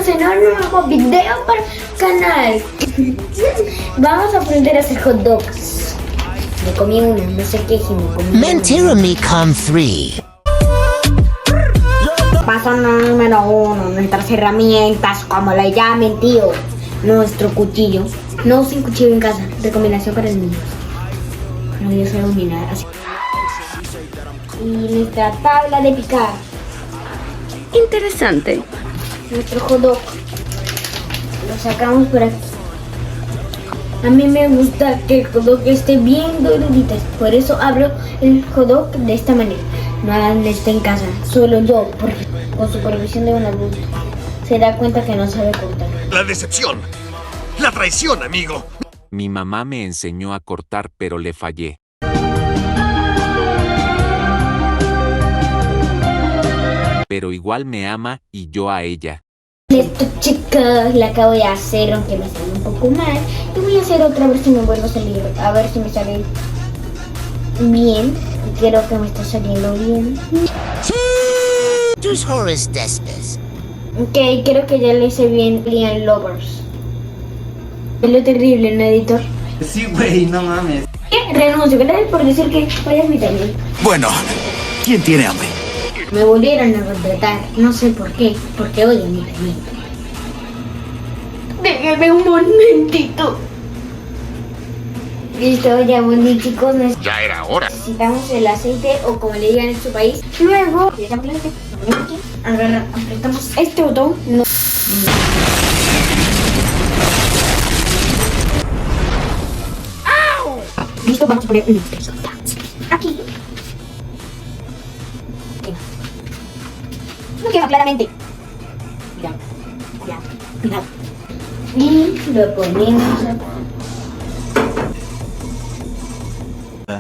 bienvenidos en un nuevo video para el canal. Vamos a aprender a hacer hot dogs. Me comí uno, no sé qué, y me comí Mentira me con 3. Paso número 1, nuestras herramientas, como le llamen, tío. Nuestro cuchillo. No usen cuchillo en casa, recomendación para el niño. No yo soy un niño, así. Y nuestra tabla de picar. Interesante. Nuestro hot dog. Lo sacamos por aquí. A mí me gusta que el hot dog esté bien doradito. Por eso abro el hot dog de esta manera. No hagan esto en casa, solo yo, porque con supervisión de un adulto se da cuenta que no sabe cortar. La decepción, la traición, amigo. Mi mamá me enseñó a cortar, pero le fallé. Pero igual me ama y yo a ella. Esto, chicos, la acabo de hacer, aunque me salió un poco mal. Y voy a hacer otra, a ver si me vuelvo a salir. A ver si me sale bien. Y creo que me está saliendo bien. Tus horrores despes. Ok, creo que ya le hice bien Lian Lovers. Es lo terrible, ¿no, editor? Sí, güey, no mames. ¿Qué? Renuncio, gracias por decir que vayas mi también. Bueno, ¿quién tiene hambre? Me volvieron a contratar, no sé por qué, porque odio mi también. Déjame un momentito. Listo, ya bueno, chicos, Ya era hora. necesitamos el aceite o como le digan en su país. Luego, le echamos el aceite, apretamos este botón. No. ¡Au! Listo, vamos a poner un aquí. No queda claramente. Mira. Y lo ponemos acá.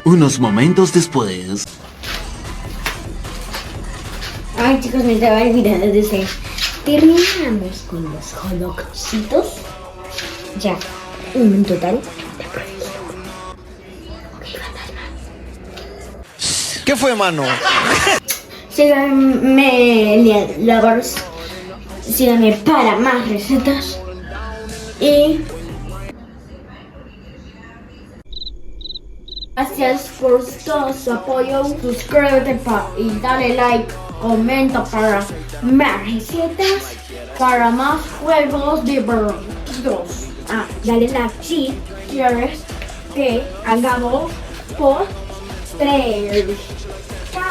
Unos momentos después. Ay, chicos, me estaba olvidando de hacer. Terminamos con los hot dogcitos. Ya, un total de producción. ¿Qué fue, mano? Síganme, Lian Lovers. Síganme para más recetas. Y gracias por todo su apoyo. Suscríbete y dale like. Comenta para más recetas. Para más juegos divertidos. Dale like si quieres que hagamos por 3. Chao.